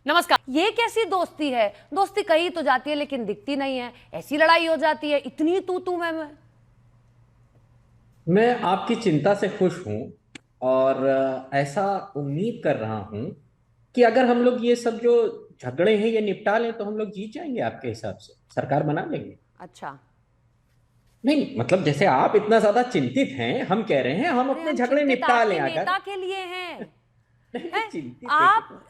नमस्कार। ये कैसी दोस्ती है? दोस्ती कही तो जाती है लेकिन दिखती नहीं है, ऐसी लड़ाई हो जाती है, इतनी तू मैं। मैं आपकी चिंता से खुश हूं और ऐसा उम्मीद कर रहा हूं कि अगर हम लोग ये सब जो झगड़े हैं ये निपटा लें तो हम लोग जीत जाएंगे। आपके हिसाब से सरकार बना लेंगे। अच्छा। नहीं मतलब जैसे आप इतना ज्यादा चिंतित हैं, हम कह रहे हैं हम अरे अपने हम झगड़े चिंतित निपटा आपके लें अगर। नेता के लिए हैं। नहीं हैं? चिंतित है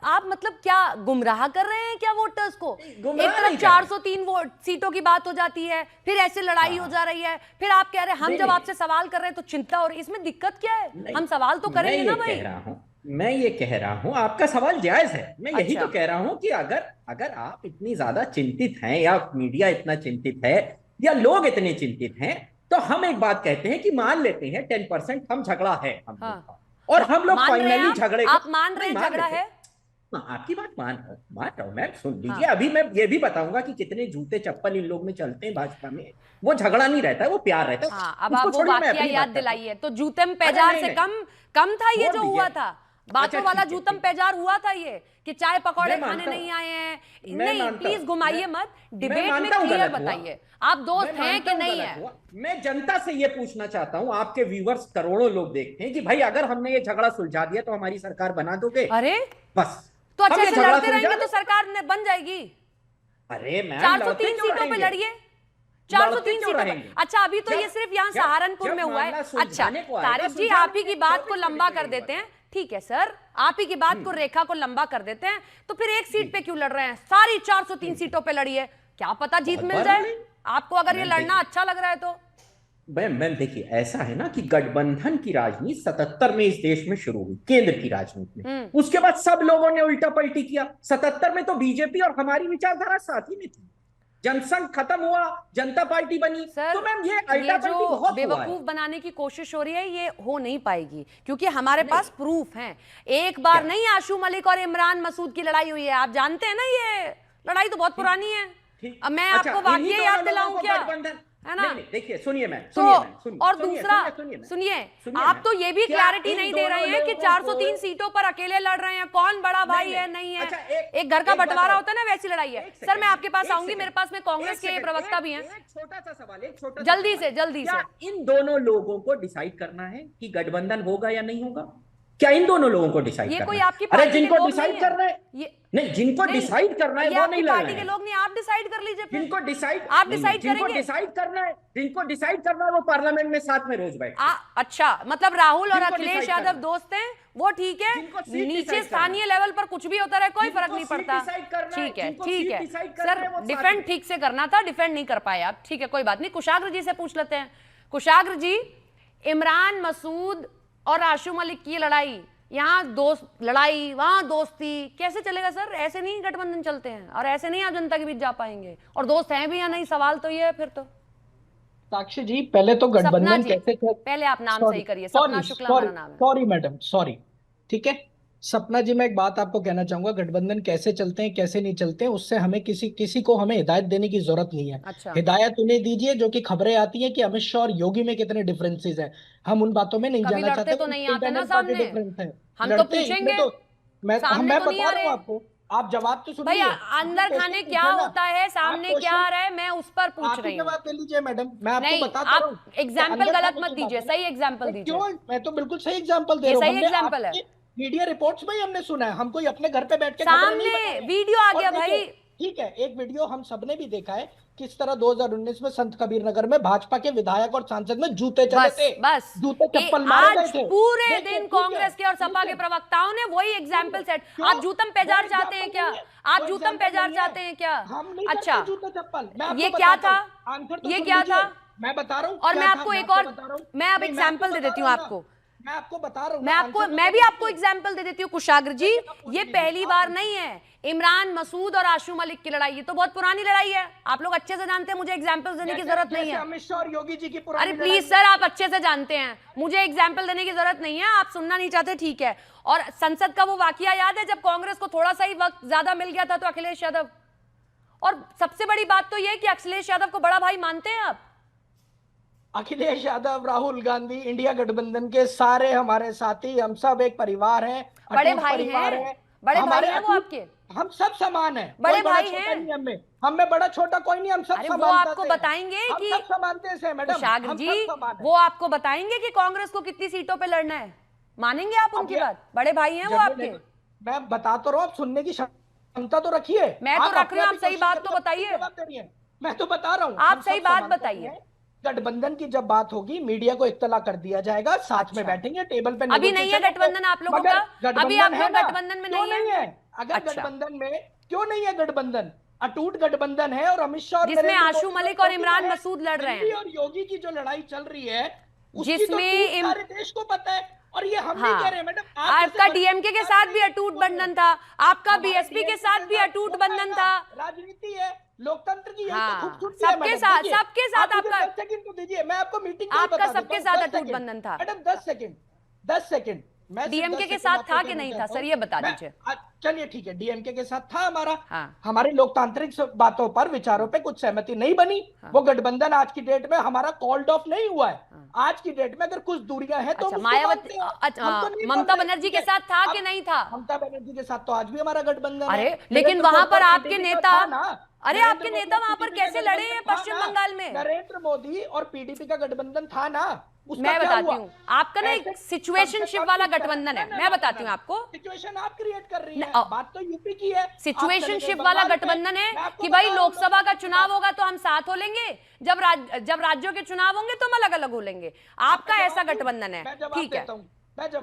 आप मतलब क्या गुमराह कर रहे हैं क्या वोटर्स को? एक गुमराह नहीं तरफ कर रहे। 403 वोट सीटों की बात हो जाती है, फिर ऐसे लड़ाई हो हाँ जा रही है, फिर आप कह रहे हैं हम नहीं जब नहीं आपसे सवाल कर रहे हैं तो चिंता हो रही है। इसमें दिक्कत क्या है? नहीं हम सवाल तो मैं करेंगे ये ना कह भाई। रहा हूं मैं ये कह रहा हूं आपका सवाल जायज है। मैं यही अच्छा। तो कह रहा हूं कि अगर अगर आप इतनी ज्यादा चिंतित हैं या मीडिया इतना चिंतित है या लोग इतने चिंतित हैं तो हम एक बात कहते हैं कि मान लेते हैं 10% हम झगड़ा है हम लोग हाँ। का। और हम लोग मान रहे हैं फाइनली आप झगड़े को आप मान रहे नहीं हैं मान झगड़ा लेते। है? हाँ, आपकी बात मान रहा हूं मैं। सुन लीजिए, हाँ अभी मैं ये भी बताऊंगा कि कितने जूते चप्पल इन लोग में चलते हैं भाजपा में। वो झगड़ा नहीं रहता है, वो प्यार रहता है। हाँ, अब उसको आप वो छोड़िए, मैं वाकया अपनी याद बात करता हूँ। दिलाइए। तो जूतम अरे पैजार नहीं से नहीं, कम कम था ये छोड़ जो दीजिए। हुआ था? अच्छा बातों वाला ठीक है जूतम ठीक है। पैजार हुआ था ये कि चाय पकौड़े मैं खाने मानता नहीं हूँ आए हैं। मैं नहीं, मानता प्लीज हूँ घुमाइए मत, मैं डिबेट में मानता हूँ क्लियर गलत हुआ। बताइए आप मैं दोस्त हैं मानता कि हूँ नहीं गलत है। हुआ। मैं जनता से ये पूछना चाहता हूँ, आपके व्यूवर्स करोड़ों लोग देखते हैं कि भाई अगर हमने ये झगड़ा सुलझा दिया तो हमारी सरकार बना दोगे? अरे बस तो अच्छा, हम ये ऐसे झगड़ा लड़ते सुलझा रहेंगे तो दें। सरकार बन जाएगी। अरे मैम लड़ते 403 क्यों सीटों पे रहेंगे? लड़िए। लड़ते 403 क्यों सीटों पे। रहेंगे? अच्छा, अभी तो ये जब सिर्फ यहाँ जब सहारनपुर जब में हुआ है। मामला अच्छा, सुलझाने को आएगा तारिक जी सुलझा आप ही लेंगे। की बात को 24 लंबा मिनट कर लगेगी देते बस। हैं। ठीक है सर, आप ही की बात को, हम्म। रेखा को लंबा कर देते हैं। तो फिर एक जी सीट पे क्यों लड़ रहे हैं? सारी 403 हम्म। सीटों पे लड़िए, क्या पता जीत बहुत मिल बार जाए। लड़े। आपको अगर ये मैम लड़ना देखिए, अच्छा लग रहा है तो। मैम देखिए, ऐसा है ना कि गठबंधन की राजनीति 77 में इस देश में शुरू हुई, केंद्र की राजनीति में। हम्म। उसके बाद सब लोगों ने उल्टा पलटी किया। 77 में तो बीजेपी और हमारी विचारधारा साथ ही में थी। जनसंघ खत्म हुआ, जनता पार्टी बनी। तो सर, मैम ये ये अल्टा जो पलटी बहुत हुआ है। बेवकूफ बनाने की कोशिश हो रही है ये हो नहीं पाएगी, क्योंकि हमारे पास नहीं प्रूफ है। एक क्या? बार नहीं आशू मलिक और इमरान मसूद की लड़ाई हुई है, आप जानते हैं ना। ये लड़ाई तो बहुत ठीक पुरानी है। ठीक। अब मैं अच्छा, आपको इन्हीं वाकया याद दोनों लोगों दिलाऊं को क्या? गठबंधन। है नहीं ना? नहीं देखिए, सुनिए मैम, तो सुनिए मैम, सुनिए और सुनिए दूसरा, सुनिए सुनिए मैम, सुनिए, सुनिए आप मैम। तो ये भी क्या क्लैरिटी इन नहीं दे दोनों रहे हैं कि लोगों 403 को। सीटों पर अकेले लड़ रहे हैं, कौन बड़ा नहीं भाई नहीं, है नहीं है। अच्छा एक घर का एक बात बंटवारा और। होता है ना, वैसी लड़ाई है। एक सर मैं सेकंड आपके पास एक आऊंगी, मेरे सेकंड पास में कांग्रेस एक के सेकंड प्रवक्ता भी हैं। एक छोटा सा सवाल, एक छोटा सा जल्दी सवाल। से जल्दी क्या से। इन दोनों लोगों को डिसाइड करना है कि गठबंधन होगा या नहीं होगा? क्या इन दोनों लोगों को डिसाइड ये करना कोई है? आपकी अरे पार्टी के जिनको लोग नहीं डिसाइड है। करना है। ये नहीं, जिनको नहीं, डिसाइड करना है ये वो आपकी नहीं लड़ रहे पार्टी के हैं। लोग नहीं, आप डिसाइड कर लीजिए फिर। जिनको डिसाइड आप नहीं नहीं डिसाइड जिनको करेंगे। डिसाइड करना है, जिनको डिसाइड करना है वो पार्लियामेंट में साथ में रोज बैठते हैं। अच्छा, मतलब राहुल और जिनको अखिलेश डिसाइड यादव करना है, दोस्त हैं, वो ठीक है। जिनको सीट नीचे डिसाइड करना है, स्थानीय लेवल पर कुछ भी होता रहे, कोई फर्क जिनको नहीं सीट पड़ता। डिसाइड करना है, ठीक है जिनको ठीक सीट है डिसाइड करना सर, है वो साथ डिफेंड में। ठीक से करना था, डिफेंड नहीं कर पाए आप। ठीक है, कोई बात नहीं। कुशाग्र जी से पूछ लेते हैं। कुशाग्र जी, इमरान मसूद और आशू मलिक की लड़ाई, यहाँ दोस्त लड़ाई वहां दोस्ती, कैसे चलेगा सर? ऐसे नहीं गठबंधन चलते हैं, और ऐसे नहीं आप जनता के बीच जा पाएंगे। और दोस्त हैं भी या नहीं, सवाल तो ये है फिर तो। साक्षी जी, पहले तो सपना गठबंधन जी, कैसे पहले आप नाम सॉरी सही करिए। सॉरी सपना शुक्ला सॉरी हमारा नाम है। Sorry madam, sorry. ठीक है सपना जी, मैं एक बात आपको कहना चाहूंगा, गठबंधन कैसे चलते हैं कैसे नहीं चलते हैं उससे हमें किसी किसी को हमें हिदायत देने की जरूरत नहीं है। अच्छा। हिदायत उन्हें दीजिए जो कि खबरें आती हैं कि अमित शाह और योगी में कितने डिफरेंसेस हैं। हम उन बातों में नहीं कभी जाना लड़ते चाहते, तो वो नहीं आते ना इंटरनल पार्टी सामने। डिफरेंस है। हम तो लड़ते हैं इसमें पूछेंगे, तो सामने मैं तो नहीं बता आ रहा हूँ रहे। आपको। आप जवाब तो भाई सुनिए, आपने अंदर खाने क्वेश्चन क्या पूछा ना। होता है, आप सामने क्या आ क्वेश्चन रहा है, मैं उस पर पूछ आप ही रही हूँ। जवाब दे लीजिए मैडम, मैं आपको नहीं, बताता रहा हूँ आप कि एग्जाम्पल अंदर गलत खाने मत की बात दीजिए, है ना। सही एग्जाम्पल मैं दीजिए। क्यों, मैं तो बिल्कुल सही एग्जांपल दे ये रहा हूँ। सही हमने एग्जाम्पल है। आपके मीडिया रिपोर्ट्स में ही हमने सुना है, हम कोई अपने घर पे बैठ के खबरें नहीं बता सामने रहे। वीडियो आ और गया देखिए, भाई। ठीक है, एक वीडियो हम सबने भी देखा है किस तरह 2019 में संत कबीर नगर में भाजपा के विधायक और सांसद में जूते चले बस थे, बस जूते चप्पल मारे गए आज थे। पूरे देखिए दिन ठीक है कांग्रेस के और सपा ठीक के है प्रवक्ताओं ने वही एग्जाम्पल सेट। क्यों, आप जूतम वो पेजार चाहते हैं एग्जाम्पल क्या? नहीं है, आप वो जूतम एग्जाम्पल पेजार नहीं है। चाहते हैं क्या? हम नहीं अच्छा, करते जूते चप्पल, मैं ये आपको क्या बताता था? हूँ। आंसर तो ये सुन क्या था? लीजिए, मैं बता रहा हूँ और क्या मैं था, आपको मैं एक आपको और, बता रहा हूँ। मैं अब नहीं, मैं आपको एग्जाम्पल दे बता देती रहा हूँ हूँ ना, आपको। मैं आपको बता रहा हूँ मैं ना, आपको, आंसर तो मैं भी सुन आपको लीजिए। एग्जाम्पल दे देती हूँ कुशाग्र जी। चलिए, आप पूछ ये लीजिए, पहली आप बार पूछ नहीं लीजिए। है इमरान मसूद और आशू मलिक की लड़ाई, ये तो बहुत पुरानी लड़ाई है। आप लोग अच्छे से जानते हैं, मुझे एग्जाम्पल देने की जरूरत नहीं जैसे है। अमित शाह और योगी जी की अरे पुरानी प्लीज लड़ाई सर, आप अच्छे से जानते हैं, मुझे एग्जाम्पल देने की जरूरत नहीं है। आप सुनना नहीं चाहते, ठीक है। और संसद का वो वाकया याद है जब कांग्रेस को थोड़ा सा ही वक्त ज्यादा मिल गया था तो अखिलेश यादव, और सबसे बड़ी बात तो ये कि अखिलेश यादव को बड़ा भाई मानते हैं आप? अखिलेश यादव, राहुल गांधी, इंडिया गठबंधन के सारे हमारे साथी, हम सब एक परिवार हैं, बड़े अटूट भाई परिवार हैं, है। बड़े भाई हमारे हैं वो आपके? हम सब समान हैं, बड़े कोई बड़ा भाई छोटा हैं? नहीं हम में बड़ा छोटा कोई नहीं, हम सब अरे वो समानता आपको से हैं। बताएंगे हम कि सब समानते से हैं मैडम, कुशाग्र हम जी सब समान हैं। वो आपको बताएंगे कि कांग्रेस को कितनी सीटों पे लड़ना है? मानेंगे आप अब उनकी ये बात? बड़े भाई हैं वो जनरल आपके? मैं बता तो रहा हूँ, आप सुनने की क्षमता तो रखिए। मैं तो आप रख रही अपने हूँ, आप आप ही सही क्वेश्चन बात करके तो बताइए। जवाब दे रही हैं। मैं तो बता रहा हूँ, आप हम सही सब बात समानता से बताइए। हैं। गठबंधन की जब बात होगी, मीडिया को इत्तला कर दिया जाएगा, साथ में अच्छा। बैठेंगे, टेबल पे अभी नहीं है नेगोशिएशन होंगे। गठबंधन आप लोगों मगर का? अभी आप गठबंधन है लोग ना, गठबंधन में क्यों नहीं नहीं है? है? अगर अच्छा। गठबंधन में क्यों नहीं है गठबंधन? अटूट गठबंधन है, और अमित शाह और जिसमें नरेंद्र आशु मोदी मलिक और और योगी इमरान का है। मसूद लड़ रहे दिल्ली हैं, और योगी की जो लड़ाई चल रही है, उसकी तो जिसमें टूट सारे देश को पता है। और ये हम नहीं हाँ, कह रहे हैं मैडम, आप जैसे आपका बच्चे डीएमके के बात साथ नहीं भी अटूट बोल रहे बंधन हैं। था, आपका हमारा बीएसपी के डीएमके साथ भी साथ अटूट होता है बंधन ना, था। राजनीति है, लोकतंत्र की यही तो हाँ, खूबसूरती है सबके मैडम। साथ, देखिए, सबके साथ आप मुझे आपका 10 सेकंड तो दीजिए, मैं आपको मीटिंग का ही आपका बता देता सबके हूँ। साथ 10 अटूट सेकंड बंधन था। मैडम, 10 सेकंड मैं सिर्फ डीएमके 10 के सेकंड साथ आपको था कि कहना नहीं था चाहता सर, हूँ। ये बता मैं दीजिए। चलिए ठीक है, डीएमके के साथ था हमारा। हाँ। हमारी लोकतांत्रिक बातों पर, विचारों पे कुछ सहमति नहीं बनी। हाँ। वो गठबंधन आज की डेट में हमारा कॉल्ड ऑफ नहीं हुआ है। हाँ। आज की डेट में अगर कुछ दूरियां हैं तो अच्छा, हम उसको मायावती मानते हैं, हम तो नहीं मान ममता रहे, बनर्जी ठीक के है। साथ था कि अब नहीं था? ममता बनर्जी के साथ तो आज भी हमारा गठबंधन है। अरे लेकिन नरेंद्र वहां मोदी पर और आपके पीडीपी का नेता, था ना। अरे नरेंद्र आपके मोदी नेता और वहां पर पीडीपी का कैसे लड़े गठबंधन हैं था पश्चिम ना। बंगाल में? नरेंद्र मोदी और पीडीपी का गठबंधन था ना, उसका मैं क्या बताती हुआ? हूँ आपका ना एक सिचुएशनशिप वाला गठबंधन है, मैं बताती हूँ आपको। सिचुएशन आप क्रिएट कर रही हैं, न- बात तो यूपी की है। सिचुएशनशिप वाला गठबंधन है कि भाई भाई लोकसभा का चुनाव होगा तो हम साथ हो लेंगे, जब राज्यों के चुनाव होंगे तो हम अलग अलग हो लेंगे। आपका ऐसा गठबंधन है, ठीक है?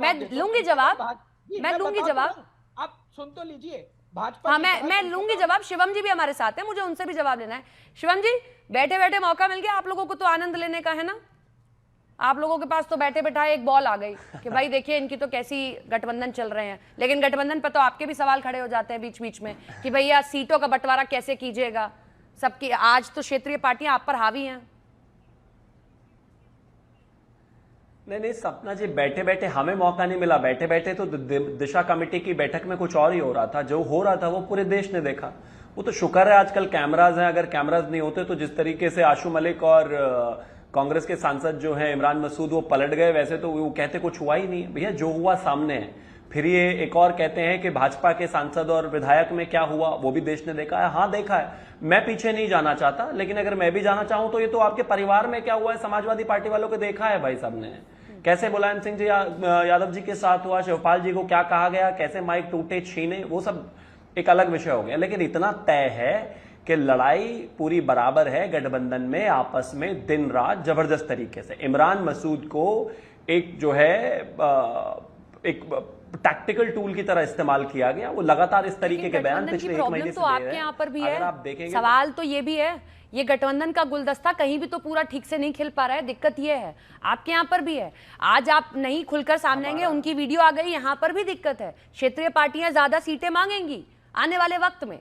मैं लूंगी जवाब, मैं लूंगी जवाब। आप सुन तो लीजिए, भाजपा हाँ, की मैं तरह लूंगी जवाब। शिवम जी भी हमारे साथ हैं, मुझे उनसे भी जवाब लेना है। शिवम जी, बैठे बैठे मौका मिल गया आप लोगों को तो आनंद लेने का, है ना? आप लोगों के पास तो बैठे बैठाए एक बॉल आ गई कि भाई देखिए इनकी तो कैसी गठबंधन चल रहे हैं। लेकिन गठबंधन पर तो आपके भी सवाल खड़े हो जाते हैं बीच बीच में कि भैया सीटों का बंटवारा कैसे कीजिएगा? सबकी आज तो क्षेत्रीय पार्टियां आप पर हावी हैं। नहीं सपना जी, बैठे बैठे हमें मौका नहीं मिला। बैठे बैठे तो दिशा कमेटी की बैठक में कुछ और ही हो रहा था। जो हो रहा था वो पूरे देश ने देखा। वो तो शुक्र है आजकल कैमराज हैं, अगर कैमराज नहीं होते तो जिस तरीके से आशु मलिक और कांग्रेस के सांसद जो हैं इमरान मसूद, वो पलट गए। वैसे तो वो कहते कुछ हुआ ही नहीं। भैया जो हुआ सामने है। फिर ये एक और कहते हैं कि भाजपा के सांसद और विधायक में क्या हुआ वो भी देश ने देखा है। हाँ देखा है, मैं पीछे नहीं जाना चाहता, लेकिन अगर मैं भी जाना चाहूं तो ये तो आपके परिवार में क्या हुआ है, समाजवादी पार्टी वालों को देखा है भाई साहब ने। कैसे मुलायम सिंह जी यादव जी के साथ हुआ, शिवपाल जी को क्या कहा गया, कैसे माइक टूटे छीने, वो सब एक अलग विषय हो गया। लेकिन इतना तय है कि लड़ाई पूरी बराबर है गठबंधन में, आपस में दिन रात जबरदस्त तरीके से। इमरान मसूद को एक जो है एक टैक्टिकल टूल की तरह इस्तेमाल किया गया। वो लगातार इस तरीके के बयान पिछले एक महीने से तो आपके यहाँ पर भी है। अगर आप देखेंगे सवाल तो ये भी है, ये गठबंधन का गुलदस्ता कहीं भी तो पूरा ठीक से नहीं खिल पा रहा है। दिक्कत ये है, आपके यहाँ पर भी है। आज आप नहीं खुलकर सामने आएंगे, उनकी वीडियो आ गई, यहाँ पर भी दिक्कत है। क्षेत्रीय पार्टियां ज्यादा सीटें मांगेंगी आने वाले वक्त में।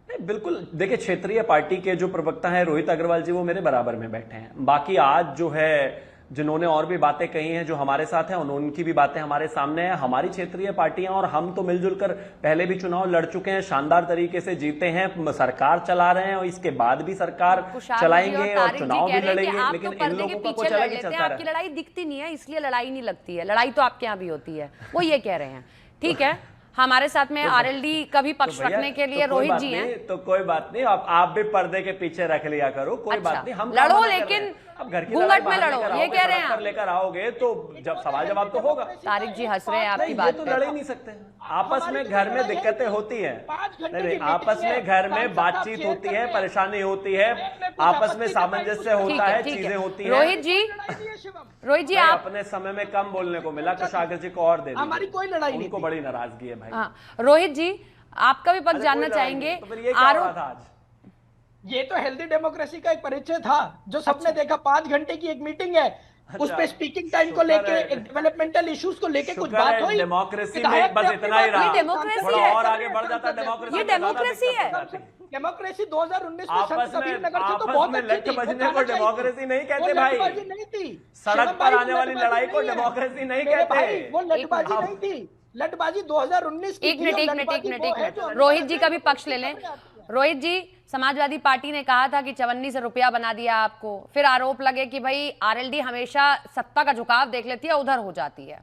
बिल्कुल, देखिए क्षेत्रीय पार्टी के जो प्रवक्ता हैं रोहित अग्रवाल जी, वो मेरे बराबर में बैठे हैं। बाकी आज जो है जिन्होंने और भी बातें कही हैं जो हमारे साथ हैं, उनकी भी बातें हमारे सामने हैं। हमारी क्षेत्रीय पार्टियां और हम तो मिलजुल कर पहले भी चुनाव लड़ चुके हैं, शानदार तरीके से जीते हैं, सरकार चला रहे हैं और इसके बाद भी सरकार चलाएंगे और चुनाव भी लड़ेंगे। लेकिन इन लोगों का कुछ अलग ही चलता है। आपकी लड़ाई दिखती नहीं है, इसलिए लड़ाई नहीं लगती है। लड़ाई तो आपके यहाँ भी होती है, वो ये कह रहे हैं। ठीक है, हमारे साथ में आरएलडी का भी पक्ष रखने के लिए रोहित जी हैं। तो कोई बात नहीं, आप भी पर्दे के पीछे रख लिया करो, कोई बात नहीं। हम लड़ो, लेकिन अब घर की घूंघट में लड़ो, ये कह रहे हैं। लेकर आओगे तो जब सवाल जवाब तो होगा। तारिक जी हंस रहे हैं आपकी बात तो पे। लड़ ही नहीं सकते। आपस में घर में दिक्कतें होती हैं, नहीं आपस में घर में बातचीत होती है, परेशानी होती है, आपस में सामंजस्य होता है, चीजें होती है। रोहित जी आप अपने समय में कम बोलने को मिला, कुशाग्र जी को और दे दी। हमारी कोई लड़ाई नहीं, उनको बड़ी नाराजगी है भाई। हाँ, रोहित जी आपका भी पक्ष जानना चाहेंगे। तो फिर ये क्या हो रहा था आज? ये तो हेल्दी डेमोक्रेसी का एक परिचय था जो सबने देखा। 5 घंटे की एक मीटिंग है, उस पे स्पीकिंग टाइम को लेके, डेवलपमेंट इश्यूज को लेके कुछ बात हुई। डेमोक्रेसी में बस इतना ही रहा। ये डेमोक्रेसी थोड़ा है। और आगे बढ़ जाता डेमोक्रेसी। ये डेमोक्रेसी है। डेमोक्रेसी 2019 में संत कबीर नगर से तो आपस बहुत में अच्छी लठ थी। बजने को डेमोक्रेसी नहीं कहते भाई। नहीं थी सड़क पर आने वाली लड़ाई को डेमोक्रेसी नहीं कहते। वो लठबाजी नहीं थी। लठबाजी 2019 की। एक मिनट रोहित जी का भी पक्ष ले लें। रोहित जी, समाजवादी पार्टी ने कहा था कि चवन्नी से रुपया बना दिया आपको, फिर आरोप लगे कि भाई आरएलडी हमेशा सत्ता का झुकाव देख लेती है, उधर हो जाती है।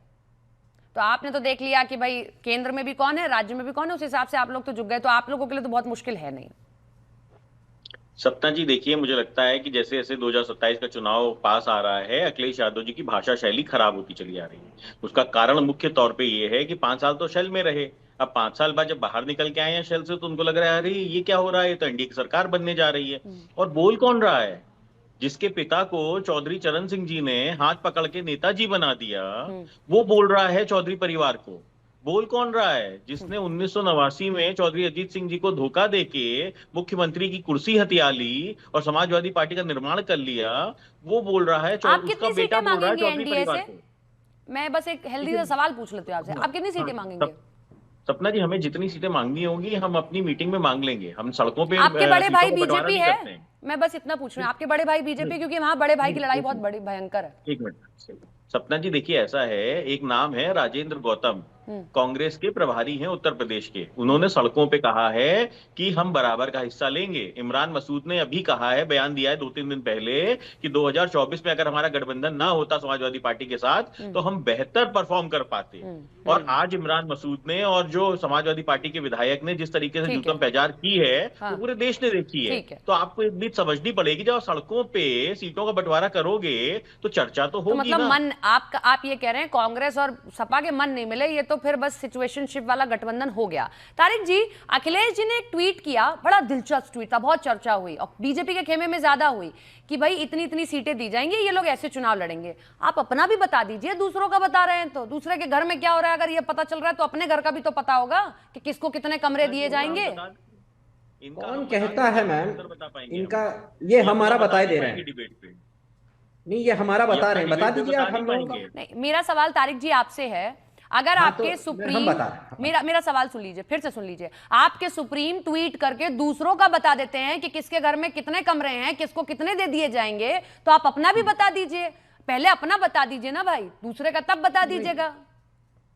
तो आपने तो देख लिया कि भाई केंद्र में भी कौन है, राज्य में भी कौन है, उस हिसाब से आप लोग तो झुक गए। तो आप लोगों के लिए तो बहुत मुश्किल है नहीं। सपना जी देखिए, मुझे लगता है कि जैसे जैसे 2027 का चुनाव पास आ रहा है, अखिलेश यादव जी की भाषा शैली खराब होती चली आ रही है। उसका कारण मुख्य तौर पे ये है कि 5 साल तो शेल में रहे, अब 5 साल बाद जब बाहर निकल के आए हैं शेल से, तो उनको लग रहा है अरे ये क्या हो रहा है, ये तो एनडीए की सरकार बनने जा रही है। और बोल कौन रहा है? जिसके पिता को चौधरी चरण सिंह जी ने हाथ पकड़ के नेताजी बना दिया, वो बोल रहा है चौधरी परिवार को। बोल कौन रहा है? जिसने 1989 में चौधरी अजीत सिंह जी को धोखा देके मुख्यमंत्री की कुर्सी हथिया ली और समाजवादी पार्टी का निर्माण कर लिया, वो बोल रहा है। आप उसका कितनी बेटा सीटें बोल रहा है मांगेंगे चौधरी एनडीए परिवार से? को। मैं बस एक हेल्दी सा सवाल पूछ लेती हूँ आपसे, आप कितनी सीटें मांगेंगे? सपना जी, हमें जितनी सीटें मांगनी होंगी हम अपनी मीटिंग में मांग लेंगे। हम सड़कों पे आपके बड़े सीटों भाई को बंटवारा बीजेपी नहीं है? करते हैं। मैं बस इतना पूछ रही हूँ, आपके बड़े भाई बीजेपी, क्योंकि वहां बड़े भाई की लड़ाई बहुत बड़ी भयंकर है। एक मिनट सपना जी, देखिए ऐसा है, एक नाम है राजेंद्र गौतम, कांग्रेस के प्रभारी हैं उत्तर प्रदेश के। उन्होंने सड़कों पे कहा है कि हम बराबर का हिस्सा लेंगे। इमरान मसूद ने अभी कहा है, बयान दिया है 2-3 दिन पहले कि 2024 में अगर हमारा गठबंधन ना होता समाजवादी पार्टी के साथ तो हम बेहतर परफॉर्म कर पाते। और आज इमरान मसूद ने और जो समाजवादी पार्टी के विधायक ने जिस तरीके से जूतम पैजार की है, वो पूरे देश ने देखी है। तो आपको एक बीच समझनी पड़ेगी, जब सड़कों पे सीटों का बंटवारा करोगे तो चर्चा तो होगी मतलब ना। मन आप ये कह रहे हैं कांग्रेस और सपा के मन नहीं मिले, ये तो फिर बस सिचुएशनशिप वाला गठबंधन हो गया। तारिक जी, अखिलेश जी ने एक ट्वीट किया, बड़ा दिलचस्प ट्वीट था, बहुत चर्चा हुई और बीजेपी के खेमे में ज्यादा हुई कि भाई इतनी इतनी सीटें दी जाएंगी, ये लोग ऐसे चुनाव लड़ेंगे। आप अपना भी बता दीजिए, दूसरों का बता रहे हैं तो दूसरे के घर में क्या हो रहा है अगर ये पता चल रहा है तो अपने घर का भी तो पता होगा कि किसको कितने कमरे दिए जाएंगे। कौन कहता है मैम इनका? ये हमारा बताए दे रहे हैं। नहीं, ये हमारा बता रहे हैं, बता दीजिए आप हम लोगों का। नहीं, मेरा सवाल तारिक जी आपसे है, अगर हाँ, आपके तो सुप्रीम, हम मेरा सवाल सुन लीजिए, फिर से सुन लीजिए। आपके सुप्रीम ट्वीट करके दूसरों का बता देते हैं कि किसके घर में कितने कमरे हैं, किसको कितने दे दिए जाएंगे, तो आप अपना भी बता दीजिए। पहले अपना बता दीजिए ना भाई, दूसरे का तब बता दीजिएगा।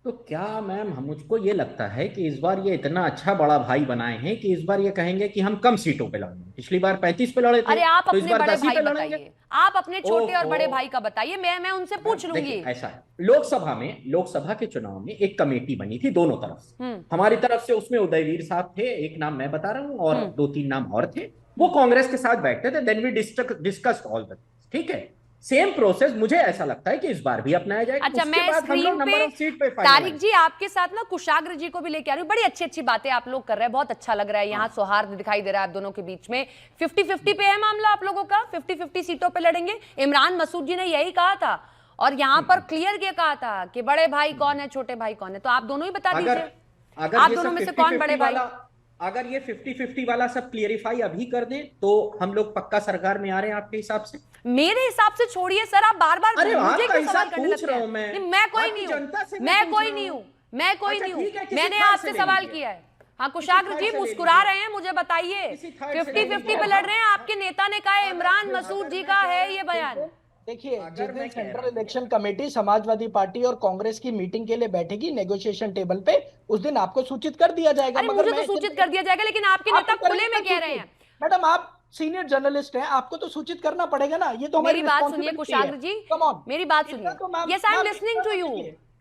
तो क्या मैम, हम मुझको ये लगता है कि इस बार ये इतना अच्छा बड़ा भाई बनाए हैं कि इस बार ये कहेंगे कि हम कम सीटों पे लड़ेंगे। पिछली बार 35 पे लड़े थे, अरे आप तो इस अपने बार बड़े 10 भाई पे लड़ेंगे। बताइए, आप अपने छोटे और बड़े ओहो। भाई का बताइए, मैं उनसे पूछ लूंगी। देखिए, ऐसा है, लोकसभा के चुनाव में एक कमेटी बनी थी दोनों तरफ से। हमारी तरफ से उसमें उदयवीर साहब थे, एक नाम मैं बता रहा हूँ, और 2-3 नाम और थे। वो कांग्रेस के साथ बैठते थे। Then we discussed all the, ठीक है। सेम प्रोसेस मुझे ऐसा लगता है कि इस बार भी अपनाया जाएगा। अच्छा, मैं स्क्रीन पे तारिक जी आपके साथ ना कुशाग्र जी को भी लेके आ रही हूँ। बड़ी अच्छी अच्छी बातें आप लोग कर रहे हैं, बहुत अच्छा लग रहा है। यहाँ सौहार्द दिखाई दे रहा है आप दोनों के बीच में। 50-50 पे है मामला आप लोगों का, 50-50 सीटों पे लड़ेंगे। इमरान मसूद जी ने यही कहा था और यहाँ पर क्लियर किया कहा था कि बड़े भाई कौन है, छोटे भाई कौन है। तो आप दोनों ही बता दीजिए, आप दोनों में से कौन बड़े भाई? अगर ये 50-50 वाला सब क्लियरिफाई अभी कर दें तो हम लोग पक्का सरकार में आ रहे हैं आपके हिसाब से? मेरे हिसाब से छोड़िए सर, आप बार बार अरे मुझे आपका क्यों हिसाब सवाल करने पूछ लगते रहा हैं? हूं मैं। मैं कोई आपकी नहीं हूँ, जनता से मैं पूछ कोई रहा नहीं हूं। हूँ, मैं कोई अच्छा, नहीं हूँ। ठीक है, किसी मैंने थाट आपसे से सवाल ले किया है। हाँ कुशाग्र थाट जी से ले मुस्कुरा लीजिए। रहे हैं, मुझे बताइए। किसी थाट से ले 50-50 लीजिए। पे लड़ रहे हैं, आपके नेता ने कहा है इमरान मसूद जी का है ये बयान। देखिए, जिस मैं दिन कह रहा central election committee Samajwadi party और कांग्रेस की मीटिंग के लिए बैठेगी नेगोशिएशन टेबल पे, उस दिन आपको सूचित कर दिया जाएगा। अरे मगर मुझे मैं तो सूचित कर दिया जाएगा, लेकिन आपके नेता आपको खुले में करेंगे कह रहे हैं। मैडम, आप सीनियर जर्नलिस्ट हैं, आपको तो सूचित करना पड़ेगा ना। ये तो हमारी मेरी बात सुनिए responsibility कुशाग्र है। जी, Come on। मेरी बात इतना सुनिए। तो ma'am- Yes, I am ma'am, listening to you।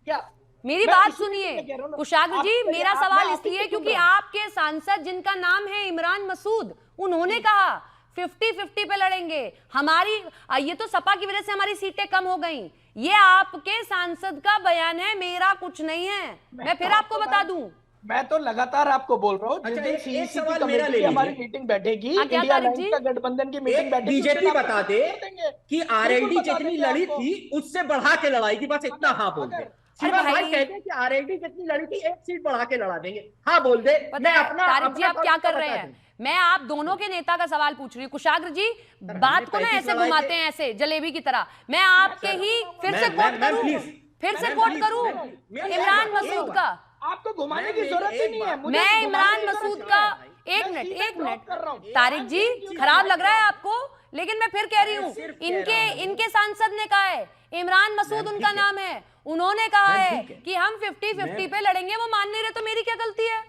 क्या मेरी मैं बात इसीलिए सुनिए कह रहा हूं ना। कुशाग्र जी, आप- मेरा आप- सवाल मैं आपकी इसलिए सुन क्योंकि रहा हूं। आपके सांसद जिनका नाम है इमरान मसूद, उन्होंने कहा 50-50 पे लड़ेंगे। हमारी ये तो सपा की वजह से हमारी सीटें कम हो गई। ये आपके सांसद का बयान है, मेरा कुछ नहीं है। मैं फिर आपको बता दूं, मैं तो लगातार आपको बोल रहा हूँ, जिस अच्छा, दिन एक CEC की सवाल मेरा कमेटी ले की हमारी लीजिए। मीटिंग बैठेगी, हाँ, क्या इंडिया तारिक अलायंस जी? का गठबंधन की मीटिंग एक बैठेगी, बीजेपी उसमें बता आपको दे कर देंगे। कि बिल्कुल आरएलडी बता जितनी देंगे लड़ी आपको। थी उससे बढ़ा के लड़ाई थी, बस इतना हाँ बोल दे। अगर- शिवा अरे भाई भाई- कहते हैं कि आरएलडी जितनी लड़ी थी एक सीट बढ़ा के लड़ा देंगे, हाँ बोल दे। पता मैं है अपना तारिक जी अपना आप क्या पक्का कर रहे बता हैं? दूं। मैं आप दोनों के नेता का सवाल पूछ रही हूँ। कुशाग्र जी हमने बात को ना 35 ऐसे लड़ाई घुमाते थे। हैं, ऐसे जलेबी की तरह। मैं आपके ही फिर से कोट करूं, फिर से कोट करूं इमरान मसूद का। आपको घुमाने की जरूरत ही नहीं है। मुझे मैं घुमाने इमरान की जरूरत मसूद नहीं का है। एक मैं मिनट सीधे एक ड्रॉप मिनट कर रहा हूं। तारिक जी, खराब लग रहा है आपको, लेकिन मैं फिर कह रही हूँ, सिर्फ कह इनके रहा हूं। इनके सांसद ने कहा है, इमरान मसूद उनका नाम है, उन्होंने कहा मैम, है ठीक है। कि हम 50-50 पे लड़ेंगे। वो मान नहीं रहे तो मेरी क्या गलती है?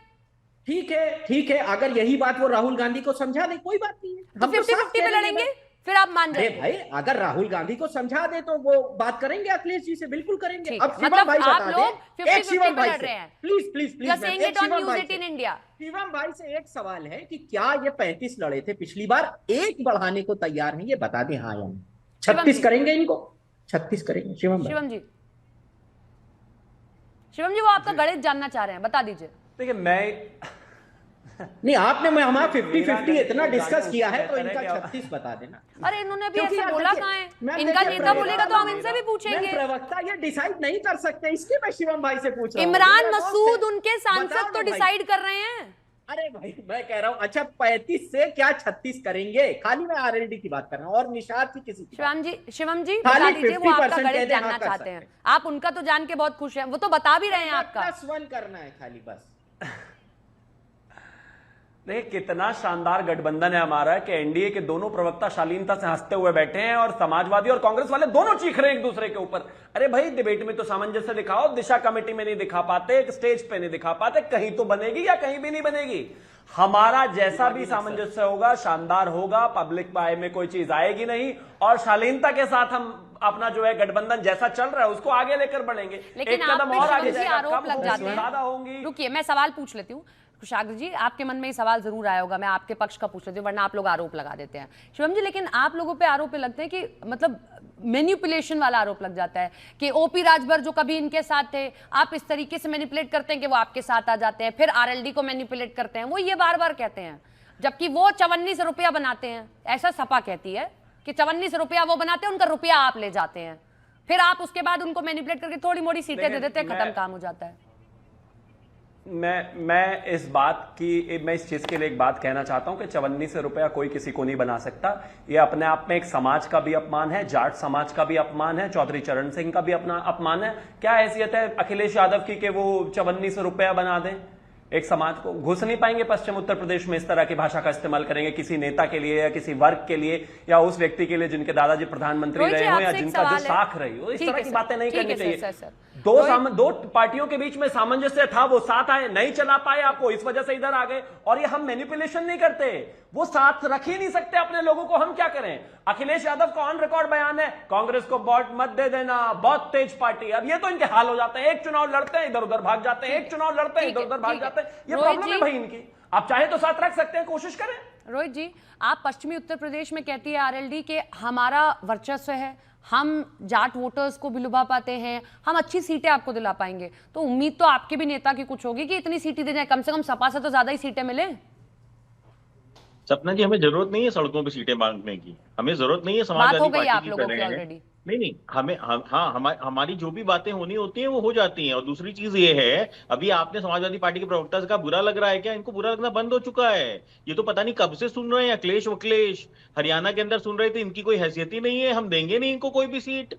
ठीक है, ठीक है, अगर यही बात वो राहुल गांधी को समझा दे कोई बात नहीं है। तो हम तो साफ 50-50 कह पे रहे हैं लड़ेंगे, फिर आप मान अरे जाएंगे। भाई, अगर राहुल गांधी को समझा दे तो वो बात करेंगे अखिलेश जी से, बिल्कुल करेंगे। ठीक, अब शिवम मतलब भाई आप बता लोग दें, 50-50 एक शिवम पे भाई लड़ से रहे हैं। Please please you are please, saying एक इट ऑन शिवम न्यूज भाई 18 से, इंडिया। शिवम भाई से एक सवाल है कि क्या ये 35 लड़े थे पिछली बार, एक बढ़ाने को तैयार हैं? ये बता दें हाँ या नहीं। शिवम 36 जी, करेंगे इनको, 36 करेंगे शिवम भाई। शिवम जी, शिवम जी, वो आपका गणित जानना चाह रहे हैं, बता दीजिए। देखिए मैं नहीं, आपने मैं हमारा 50-50 मेरा इतना गणित डिस्कस जाने किया है, उससे तो बेहतर इनका है कि 36 बता देना। अरे इन्होंने अभी क्योंकि ऐसे यार बोला देखिए, कहाँ है? मैम इनका देखिए, नेता बोलेगा तो हम प्रवक्ता- इनसे भी मैम पूछेंगे। प्रवक्ता ये डिसाइड नहीं कर सकते, इसलिए मैं शिवम भाई से पूछ रहा हूँ। इमरान मेरा दोस्त मसूद है। उनके बताओ सांसद ना तो भाई। डिसाइड कर रहे हैं। अरे भाई, मैं कह रहा हूँ अच्छा 35 से क्या 36 करेंगे? खाली मैं आरएलडी की बात कर रहा हूँ और निषाद की किसी की बात। शिवम जी खाली बता दीजिए, वो आपका 50% गणित कह दे, जानना हाँ, कर चाहते हैं। सकते आप उनका तो जान के बहुत खुश हैं, वो तो बता भी रहे हैं आपका। +1 करना है खाली बस। देखिए कितना शानदार गठबंधन है हमारा कि एनडीए के दोनों प्रवक्ता शालीनता से हंसते हुए बैठे हैं और समाजवादी और कांग्रेस वाले दोनों चीख रहे हैं एक दूसरे के ऊपर। अरे भाई, डिबेट में तो सामंजस्य दिखाओ, दिशा कमेटी में नहीं दिखा पाते, एक स्टेज पे नहीं दिखा पाते, कहीं तो बनेगी या कहीं भी नहीं बनेगी। हमारा जैसा भी सामंजस्य होगा शानदार होगा, पब्लिक आय में कोई चीज आएगी नहीं, और शालीनता के साथ हम अपना जो है गठबंधन जैसा चल रहा है उसको आगे लेकर बढ़ेंगे। लेकिन एक आप कदम पे और आगे शिवम जी जाएगा, आरोप कब लग जाते होगी, ज्यादा होंगी। हैं। रुकिए, मैं सवाल पूछ लेती हूँ। कुशाग्र जी, आपके मन में ये सवाल जरूर आया होगा, मैं आपके पक्ष का पूछ लेती हूँ, वरना आप लोग आरोप लगा देते हैं। शिवम जी, लेकिन आप लोगों पे आरोप लगते हैं कि मतलब मैनिपुलेशन वाला आरोप लग जाता है कि ओपी राजभर जो कभी इनके साथ थे, आप इस तरीके से मैनिपुलेट करते हैं कि वो आपके साथ आ जाते हैं, फिर आरएलडी को मैनिपुलेट करते हैं, वो ये बार बार कहते हैं, जबकि वो 54 रुपया बनाते हैं। ऐसा सपा कहती है कि 54 रुपया वो बनाते हैं, उनका रुपया आप ले जाते हैं, फिर आप उसके बाद उनको मैनिपुलेट करके थोड़ी मोड़ी सीटें दे देते हैं, खत्म काम हो जाता है। मैं इस चीज के लिए एक बात कहना चाहता हूं कि 54 रुपया कोई किसी को नहीं बना सकता। ये अपने आप में एक समाज का भी अपमान है, जाट समाज का भी अपमान है, चौधरी चरण सिंह का भी अपना अपमान है। क्या हैसियत है अखिलेश यादव की कि वो 54 रुपया बना दें? एक समाज को घुस नहीं पाएंगे पश्चिम उत्तर प्रदेश में, इस तरह की भाषा का इस्तेमाल करेंगे किसी नेता के लिए या किसी वर्ग के लिए या उस व्यक्ति के लिए जिनके दादाजी प्रधानमंत्री रहे हो या जिनका जो साख रही हो। इस तरह की बातें नहीं करनी चाहिए। दो पार्टियों के बीच में सामंजस्य था, वो साथ आए, नहीं चला पाए आपको, इस वजह से इधर आ गए। और ये हम मैनिपुलेशन नहीं करते, वो साथ रख ही नहीं सकते अपने लोगों को, हम क्या करें? अखिलेश यादव का ऑन रिकॉर्ड बयान है, कांग्रेस को वोट मत दे देना, बहुत तेज पार्टी। अब ये तो इनके हाल हो जाते हैं, एक चुनाव लड़ते हैं इधर उधर भाग जाते हैं, एक चुनाव लड़ते हैं इधर उधर भाग जाते हैं। ये प्रॉब्लम है भाई इनकी। आप चाहे तो साथ रख सकते हैं, कोशिश करें। रोहित जी, आप पश्चिमी उत्तर प्रदेश में कहती है आरएलडी के हमारा वर्चस्व है, हम जाट वोटर्स को भी लुभा पाते हैं, हम अच्छी सीटें आपको दिला पाएंगे, तो उम्मीद तो आपके भी नेता की कुछ होगी कि इतनी सीटें दे जाए, कम से कम सपा से तो ज्यादा ही सीटें मिले। सपना जी, हमें जरूरत नहीं है सड़कों पे सीटें मांगने की, हमें जरूरत नहीं है समाजवादी पार्टी की तरह। नहीं, हमारी जो भी बातें होनी होती हैं वो हो जाती हैं। और दूसरी चीज ये है, अभी आपने समाजवादी पार्टी के प्रवक्ता से कहा बुरा लग रहा है क्या? इनको बुरा लगना बंद हो चुका है। ये तो पता नहीं कब से सुन रहे हैं, अखिलेश हरियाणा के अंदर सुन रहे थे, इनकी कोई हैसियत ही नहीं है, हम देंगे नहीं इनको कोई भी सीट।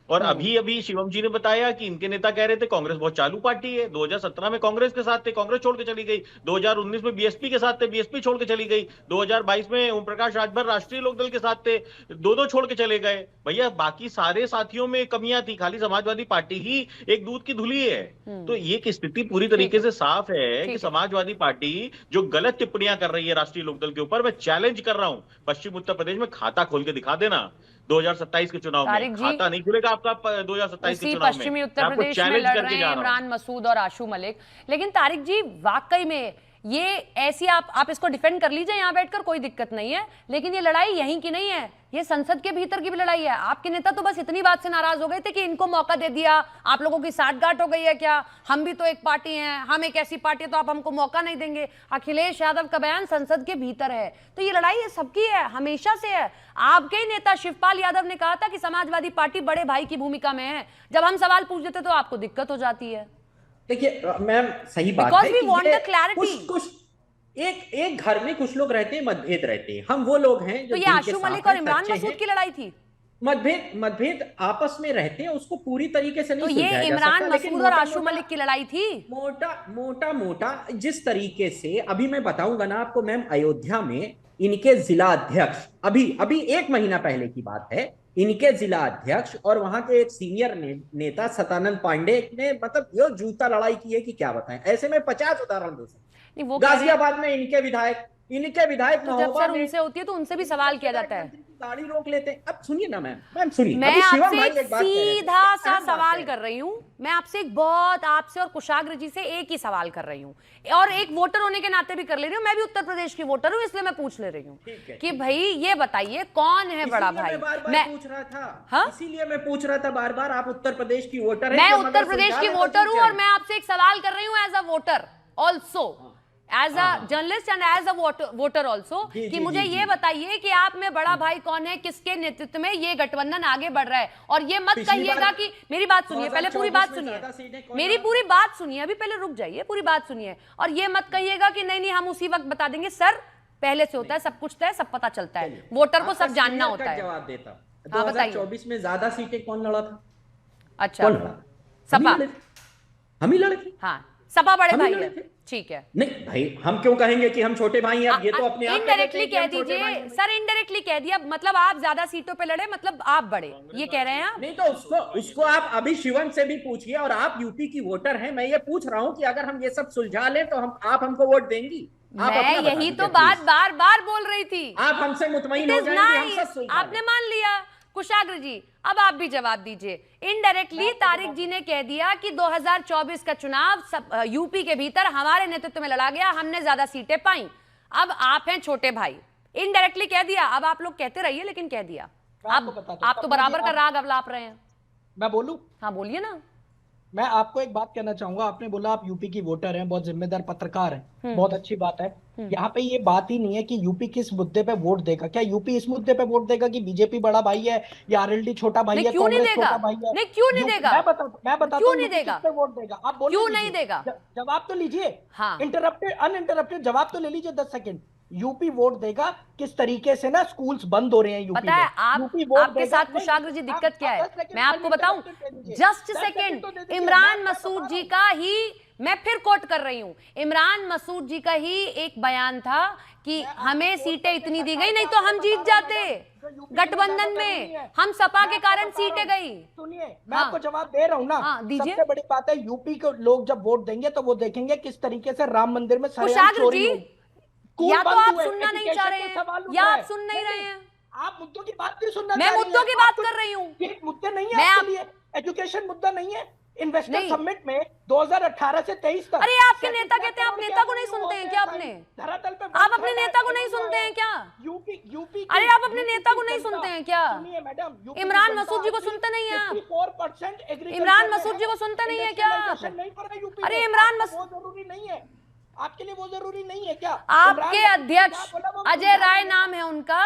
और अभी शिवम जी ने बताया कि इनके नेता कह रहे थे कांग्रेस बहुत चालू पार्टी है, 2017 में कांग्रेस के साथ थे, कांग्रेस छोड़ के चली गई, 2019 में बीएसपी के साथ थे, बीएसपी छोड़ के चली गई, 2022 में ओम प्रकाश राजभर राष्ट्रीय लोकदल के साथ थे, दो छोड़ के चले गए। भैया बाकी सारे साथियों में कमियां थी, खाली समाजवादी पार्टी ही एक दूध की धुली है। तो ये स्थिति पूरी तरीके से साफ है कि समाजवादी पार्टी जो गलत टिप्पणियां कर रही है राष्ट्रीय लोकदल के ऊपर, मैं चैलेंज कर रहा हूं, पश्चिम उत्तर प्रदेश में खाता खोल के दिखा देना 2027 के चुनाव में। खाता नहीं खुलेगा आपका 2027 के चुनाव में। पश्चिमी उत्तर प्रदेश में लड़ रहे हैं इमरान मसूद और आशू मलिक। लेकिन तारिक जी, वाकई में ये ऐसी आप इसको डिफेंड कर लीजिए यहाँ बैठकर, कोई दिक्कत नहीं है, लेकिन ये लड़ाई यहीं की नहीं है, ये संसद के भीतर की भी लड़ाई है। आपके नेता तो बस इतनी बात से नाराज हो गए थे कि इनको मौका दे दिया, आप लोगों की साठगांठ हो गई है क्या? हम भी तो एक पार्टी हैं, हम एक ऐसी पार्टी है तो आप हमको मौका नहीं देंगे। अखिलेश यादव का बयान संसद के भीतर है, तो ये लड़ाई ये सबकी है, हमेशा से है। आपके ही नेता शिवपाल यादव ने कहा था कि समाजवादी पार्टी बड़े भाई की भूमिका में है, जब हम सवाल पूछ देते तो आपको दिक्कत हो जाती है। देखिए मैम, सही बात है कि एक घर में कुछ लोग रहते हैं, मतभेद रहते हैं, हम वो लोग हैं जो तो ये आशू मलिक और इमरान मसूद की लड़ाई थी। मतभेद आपस में रहते हैं, उसको पूरी तरीके से नहीं सुलझाया जा सकता। तो ये इमरान मसूद और आशू मलिक की लड़ाई थी। मोटा जिस तरीके से अभी मैं बताऊंगा ना आपको मैम, अयोध्या में इनके जिला अध्यक्ष, अभी 1 महीना पहले की बात है, इनके जिला अध्यक्ष और वहां के एक सीनियर नेता सतानंद पांडे ने मतलब ये जूता लड़ाई की है कि क्या बताएं। ऐसे में 50 उदाहरण दे सकते। गाजियाबाद में इनके विधायक इनके विधायक तो जब सर उनसे होती है तो उनसे भी सवाल किया जाता है। गाड़ी रोक लेते हैं। अब सुनिए ना मैम सुनिए, मैं अभी शिवम आपसे भाई एक एक बात कह रहे थे, सीधा सा अहम बात सवाल है। कर रही हूं। मैं आपसे एक बहुत आपसे और कुशाग्र जी से एक ही सवाल कर रही हूं, और एक वोटर होने के नाते भी कर ले रही हूं। मैं भी उत्तर प्रदेश की वोटर हूं, इसलिए मैं पूछ ले रही हूं कि भाई ये बताइए कौन है बड़ा भाई। मैं बार-बार पूछ रहा था, हाँ? इसीलिए मैं पूछ रहा था बार-बार, आप उत्तर प्रदेश की वोटर हैं। मैं जब उत्तर अगर प्रदेश की सुलझा लें तो वोटर जीत हूं, और जाएंगे। मैं आपसे एक सवाल कर रही हूं as a voter also, as a journalist and as a voter also, कि मुझे ये बताइए कि आप में बड़ा भाई कौन है, किसके नेतृत्व में ये गठबंधन आगे बढ़ रहा है। और ये मत कहिएगा कि, मेरी बात सुनिए पहले, पूरी बात सुनिए, मेरी पूरी बात सुनिए, अभी पहले रुक जाइए, पूरी बात सुनिए। और ये मत कहिएगा कि नहीं नहीं हम उसी वक्त बता देंगे। सर पहले से होता है, सब कुछ तय, सब पता चलता है, वोटर को सब जानना होता है। जवाब देता, हाँ, बताइए। 2024 में ज्यादा सीटें कौन लड़ा था? अच्छा, कौन लड़ा? सपा। हम ही लड़े थे। हाँ, सपा बड़े हम भाई ही लड़े है, थे। ठीक है। नहीं भाई, हम क्यों कहेंगे कि हम छोटे भाई हैं? अब ये तो अपने आप इनडायरेक्टली कह दीजिए सर, इनडायरेक्टली कह दिया, मतलब आप ज्यादा सीटों पे लड़े, मतलब आप बड़े, ये कह रहे हैं आप? नहीं तो उसको आप अभी शिवम से भी पूछिए, और आप यूपी की वोटर हैं। मैं ये पूछ रहा हूं कि अगर हम ये सब सुलझा लें तो आप हमको वोट देंगी? आप मैं अपना बता यही दीजिए, तो बात प्लीज। बार बार बोल रही थी। आप हमसे मुतमईन It हो is जाएंगे, हम nice. सब सुलझा आपने लें। मान लिया। कुशाग्र जी अब आप भी जवाब दीजिए। इनडायरेक्टली तारिक जी ने कह दिया कि 2024 का चुनाव यूपी के भीतर हमारे नेतृत्व में लड़ा गया, हमने ज्यादा सीटें पाई। अब आप हैं छोटे भाई, इनडायरेक्टली कह दिया। अब आप लोग कहते रहिए, लेकिन कह दिया। आप तो बराबर का राग अवलाप रहे हैं। मैं बोलूं? हाँ बोलिए ना। मैं आपको एक बात कहना चाहूंगा। आपने बोला आप यूपी की वोटर हैं, बहुत जिम्मेदार पत्रकार हैं, बहुत अच्छी बात है। यहाँ पे ये बात ही नहीं है कि यूपी किस मुद्दे पे वोट देगा। क्या यूपी इस मुद्दे पे वोट देगा कि बीजेपी बड़ा भाई है या आरएलडी छोटा भाई है, क्यों नहीं कांग्रेस देगा? छोटा भाई है? नहीं क्यों नहीं देगा? मैं बताता क्यों हूं नहीं यूपी देगा? किस पे वोट देगा। आप बोल क्यों नहीं देगा? जवाब तो लीजिए। हाँ। इंटरप्टेड अनइंटरप्टेड जवाब तो ले लीजिए 10 सेकंड। यूपी वोट देगा किस तरीके से ना स्कूल्स बंद हो रहे हैं यूपी में। पता है आपके देगा। साथ कुशाग्र जी दिक्कत क्या है? 10 सेकंड मैं आपको बताऊं, जस्ट सेकंड। इमरान मसूद जी का ही मैं फिर कोट कर रही हूं। इमरान मसूद जी का ही एक बयान था कि हमें सीटें इतनी दी गई, नहीं तो हम जीत जाते गठबंधन में, हम सपा के कारण सीटें गई। सुनिए, मैं आपको जवाब दे रहा हूं ना। दीजिए। सबसे बड़ी बात है, यूपी के लोग जब वोट देंगे तो वो देखेंगे किस तरीके से राम मंदिर में कुशाग्र जी, या तो आप हुए, सुनना नहीं चाह रहे हैं या आप सुन नहीं रहे हैं। आप मुद्दों की बात नहीं सुनना मैं चाह रही मुद्दों हैं। की बात आपको कर रही हूँ। ये मुद्दे नहीं मैं है आपके लिए। एजुकेशन मुद्दा नहीं है। इन्वेस्टर समिट में 2018 से 23 तक। अरे आपके नेता कहते हैं, आप नेता को नहीं सुनते हैं क्या? अपने धरातल पे आप अपने नेता को नहीं सुनते हैं क्या? यूपी अरे आप अपने नेता को नहीं सुनते हैं क्या? सुनिए मैडम, इमरान मसूद जी को सुनते नहीं हैं आप? 54% इमरान मसूद जी को सुनते नहीं है क्या आप? अरे इमरान मसूद, वो जरूरी नहीं है आपके लिए, वो जरूरी नहीं है क्या? आपके अध्यक्ष अजय राय नाम है उनका,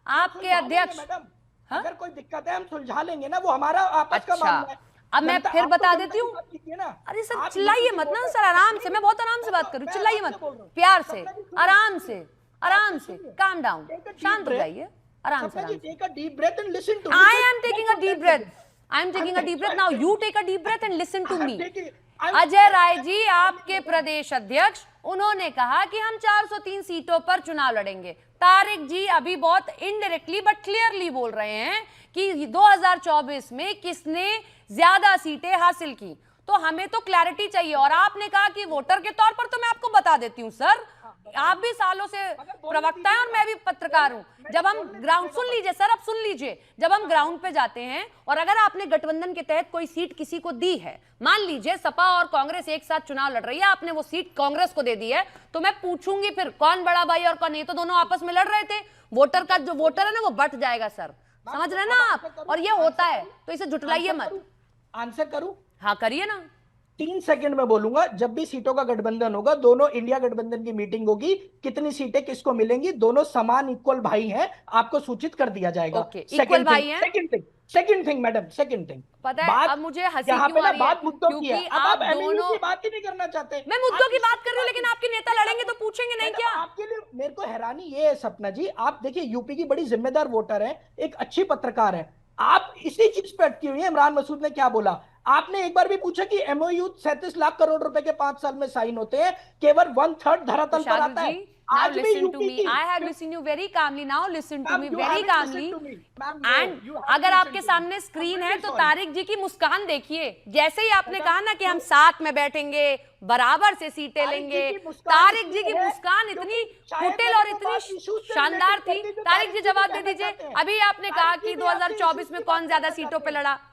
आपके अध्यक्ष। अगर कोई दिक्कत है हम सुलझा लेंगे ना, वो हमारा आपस का मामला है। अब मैं फिर बता देती हूँ। अरे सर चिल्लाइए मत ना सर, आराम से, मैं बहुत आराम से बात करूँ, चिल्लाइए मत, प्यार से, आराम से, आराम से, काम डाउन, शांत हो जाइए, आराम से। I am taking a deep breath, I am taking a deep breath, now you take a deep breath and listen to me. Ajay Rai ji आपके प्रदेश अध्यक्ष, उन्होंने कहा कि हम 403 सीटों पर चुनाव लड़ेंगे। तारिक जी अभी बहुत इनडायरेक्टली बट क्लियरली बोल रहे हैं कि 2024 में किसने ज्यादा सीटें हासिल की। तो हमें तो क्लैरिटी चाहिए। और आपने कहा कि वोटर के तौर पर, तो मैं आपको बता देती हूँ सर, आप भी सालों से प्रवक्ता हैं और मैं भी पत्रकार हूं। जब हम ग्राउंड, सुन लीजिए सर, अब सुन लीजिए, जब हम ग्राउंड पे जाते हैं और अगर आपने गठबंधन के तहत कोई सीट किसी को दी है, मान लीजिए सपा और कांग्रेस एक साथ चुनाव लड़ रही है, आपने वो सीट कांग्रेस को दे दी है, तो मैं पूछूंगी फिर कौन बड़ा भाई और कौन नहीं। तो दोनों आपस में लड़ रहे थे, वोटर का जो वोटर है ना वो बट जाएगा सर, समझ रहे ना आप? और ये होता है, तो इसे जुटलाइए मत। आंसर करूं? हाँ करिए ना। 3 सेकंड में बोलूंगा। जब भी सीटों का गठबंधन होगा, दोनों इंडिया गठबंधन की मीटिंग होगी, कितनी सीटें किसको मिलेंगी, दोनों समान इक्वल भाई हैं, आपको सूचित कर दिया जाएगा। इक्वल भाई हैं। Second thing madam, second thing, पता है अब मुझे हंसी क्यों आ रही है? बात मुद्दों की है। क्योंकि आप दोनों की बात ही नहीं करना चाहते। मैं मुद्दों की बात कर रही हूँ, लेकिन आपके नेता लड़ेंगे तो पूछेंगे नहीं क्या? आपके लिए मेरे को हैरानी ये है सपना जी, आप देखिए यूपी की बड़ी जिम्मेदार वोटर है, एक अच्छी पत्रकार है, आप इसी चीज पे अटकी हुई है। इमरान मसूद ने क्या बोला? आपने एक बार भी पूछा कि एमओयू 37 लाख करोड़ रुपए के 5 साल में साइन होते हैं, केवल 1/3 धरातल पर आता है। Now आज भी listen to यूपी me. की I have listened you very calmly. Now listen to Ma'am, me you very haven't calmly. listened to me. Ma'am, no, And you haven't अगर listened आपके to me. सामने screen I'm है very तो sorry. Tariq जी की मुस्कान देखिए। जैसे ही आपने कहा ना कि हम साथ में बैठेंगे, बराबर से सीटें तारिक जी लेंगे, की मुस्कान तारिक जी की इसलिए है मुस्कान इतनी क्योंकि शायद कुटिल मैंने और वो इतनी बात issues से शानदार related थी। कर दी जो तारिक जी तारिक जी जवाब भी दे कहना दीजिए। चाहते हैं। अभी आपने कहा तारिक कि जी भी आपसे 2024 issues में की कौन बात ज्यादा करना सीटों पे चाहते हैं। लड़ा?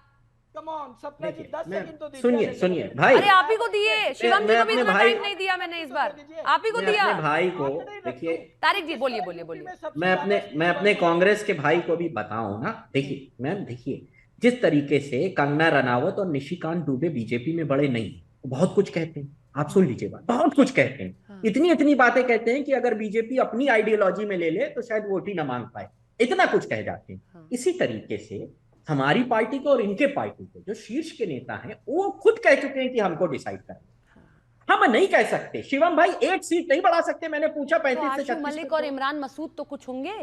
Come on, सपना जी, 10 मैं सेकंड तो दीजिए। सुनिए हमें सुनिए तो। भाई, अरे आप ही को दिए, शिवम जी मैं को भी अपने इतना भाई टाइम नहीं दिया मैंने इस बार, दीजिए। आप ही को मैं दिया। अपने भाई को आंकड़े रख देखिए, दूं। तारिक जी किस बोलिए तरह बोलिए यूपी बोलिए। में सबसे मैं ज्यादा अपने सीटें मैं अपने बनी हैं। कांग्रेस के भाई को भी बताऊं ना। देखिए मैम, देखिए जिस तरीके से कंगना रनावत और निशिकांत दुबे बीजेपी में बड़े नहीं, बहुत कुछ कहते हैं। आप सुन लीजिए बात, बहुत कुछ कहते हैं। हाँ। इतनी इतनी बातें कहते हैं कि अगर बीजेपी अपनी आइडियोलॉजी में ले ले तो शायद वोट ही ना मांग पाए, इतना कुछ कह जाते हैं। हाँ। इसी तरीके से हमारी पार्टी को और इनके पार्टी के जो शीर्ष के नेता हैं वो खुद कह चुके हैं कि हमको डिसाइड करना। हम नहीं कह सकते शिवम भाई, एक सीट नहीं बढ़ा सकते। मैंने पूछा तो 35 से आशु 36 मलिक और इमरान मसूद तो कुछ होंगे।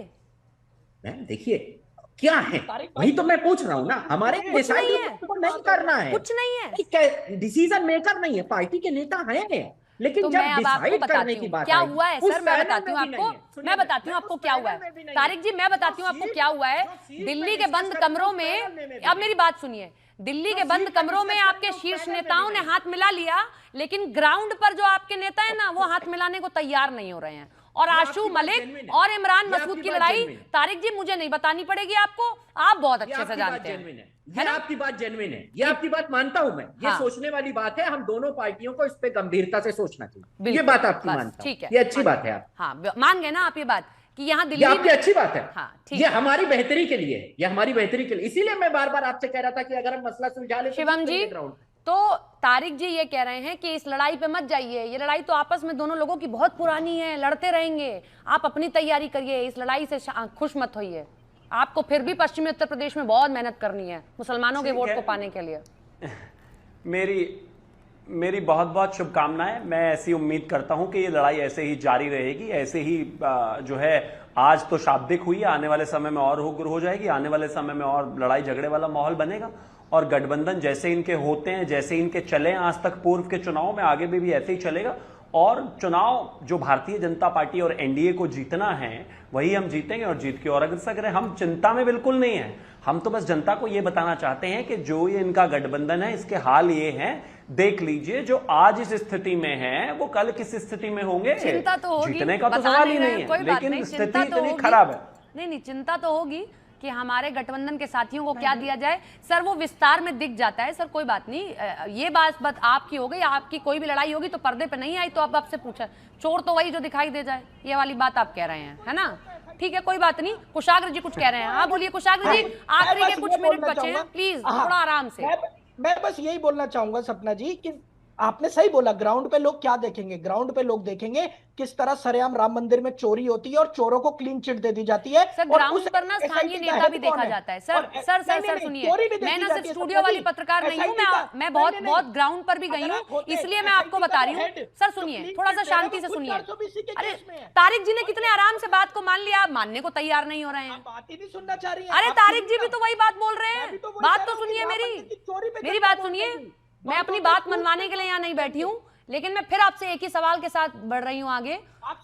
मैम देखिए क्या है, तारिक वही भाई, तो मैं पूछ रहा हूँ ना। हमारे कुछ डिसाइड नहीं है। नहीं करना है, कुछ नहीं है। डिसीजन मेकर नहीं है, पार्टी के नेता हैं, लेकिन तो जब मैं अब आपको डिसाइड करने बताती की हूँ बात क्या आएगी, हुआ है। उस सर मैं पैनल बताती हूँ में भी नहीं आपको, है। सुनिए मैं बताती हूँ उस आपको क्या हुआ पैनल में भी है। नहीं तारिक जी मैं बताती हूँ जो आपको सीट- क्या हुआ है। जो सीट दिल्ली में के बंद डिस्कस कमरों करते हैं, उस पैनल में, भी अब नहीं। मेरी बात सुनिए, दिल्ली के जो बंद सीट में कमरों में डिस्कस आपके करते हैं, उस शीर्ष पैनल में भी नेताओं ने नहीं। हाथ मिला लिया, लेकिन ग्राउंड पर जो आपके नेता है ना वो हाथ मिलाने को तैयार नहीं हो रहे हैं। और ये आशु आपकी बात मलिक genuine है। और इमरान ये मसूद आपकी की बात लड़ाई genuine है। तारिक जी मुझे नहीं बतानी पड़ेगी आपको, आप बहुत ये अच्छे से आपकी बात जानते जेन्युइन हैं। है, ये आपकी बात जेन्युइन है, ये आपकी बात मानता हूं मैं। ये हाँ। सोचने वाली बात है, हम दोनों पार्टियों को इस पे गंभीरता से सोचना चाहिए। ये बिल्कुल, बात आपकी बस, मानता हूं, ठीक है, ये अच्छी मान बात गए। है। आप हाँ मान गए ना आप ये बात कि यहाँ ये दिल्ली आपकी में। अच्छी बात है। हाँ ठीक ये है। हमारी बेहतरी के लिए है, ये हमारी बेहतरी के लिए, इसीलिए मैं बार बार आपसे कह रहा था कि अगर हम मसला सुलझा ले तो शिवम जीत जी, लेंगे ग्राउंड। तो तारिक जी ये कह रहे हैं कि इस लड़ाई पे मत जाइए, ये लड़ाई तो आपस में दोनों लोगों की बहुत पुरानी है, लड़ते रहेंगे, आप अपनी तैयारी करिए, इस लड़ाई से खुश मत होइए। आपको फिर भी पश्चिमी उत्तर प्रदेश में बहुत मेहनत करनी है मुसलमानों के ठीक वोट है। को पाने के लिए। मेरी बहुत बहुत शुभकामनाएं। मैं ऐसी उम्मीद करता हूं कि ये लड़ाई ऐसे ही जारी रहेगी, ऐसे ही जो है आज तो शाब्दिक हुई है, आने वाले समय में और उग्र हो जाएगी, आने वाले समय में और लड़ाई झगड़े वाला माहौल बनेगा। और गठबंधन जैसे इनके होते हैं, जैसे इनके चले आज तक पूर्व के चुनाव में, आगे भी ऐसे ही चलेगा। और चुनाव जो भारतीय जनता पार्टी और एनडीए को जीतना है वही हम जीतेंगे और जीत के और अग्रसर करें। हम चिंता में बिल्कुल नहीं है, हम तो बस जनता को यह बताना चाहते हैं कि जो ये इनका गठबंधन है इसके हाल ये हैं, देख लीजिए जो आज इस स्थिति में है वो कल किस स्थिति में होंगे। चिंता तो होगी, जीतने का तो बता सवाल ही रहे नहीं हैं, कोई है, बात लेकिन नहीं, स्थिति चिंता तो इतनी होगी। खराब है। नहीं चिंता तो होगी कि हमारे गठबंधन के साथियों को क्या दिया जाए। सर वो विस्तार में दिख जाता है। सर कोई बात नहीं, ये बात आपकी हो गई, आपकी कोई भी लड़ाई होगी तो पर्दे पे नहीं आई तो अब आपसे पूछा, चोर तो वही जो दिखाई दे जाए, ये वाली बात आप कह रहे हैं, है ना? ठीक है कोई बात नहीं। कुशाग्र जी कुछ कह रहे हैं, हाँ बोलिए कुशाग्र जी, आखिरी के कुछ मिनट बचे हैं, प्लीज थोड़ा आराम से। मैं बस यही बोलना चाहूंगा सपना जी कि आपने सही बोला, ग्राउंड पे लोग क्या देखेंगे, ग्राउंड पे लोग देखेंगे किस तरह सरेआम राम मंदिर में चोरी होती है और चोरों को क्लीन चिट दे दी जाती है। सर ग्राउंड पर ना स्थानीय नेता भी देखा जाता है। सर सुनिए, मैं ना सिर्फ स्टूडियो वाली पत्रकार नहीं हूँ, मैं बहुत ग्राउंड पर भी गई हूँ, इसलिए मैं आपको बता रही हूँ। सर सुनिए, थोड़ा सा शांति से सुनिए। अरे तारिक जी ने कितने आराम से बात को मान लिया, आप मानने को तैयार नहीं हो रहे हैं। बात ही नहीं सुनना चाह रही हैं। अरे तारिक जी भी तो वही बात बोल रहे हैं, बात तो सुनिए मेरी बात सुनिए। मैं अपनी बात मनवाने के लिए यहाँ नहीं बैठी हूँ, लेकिन मैं फिर आपसे एक ही सवाल के साथ बढ़ रही हूँ आगे।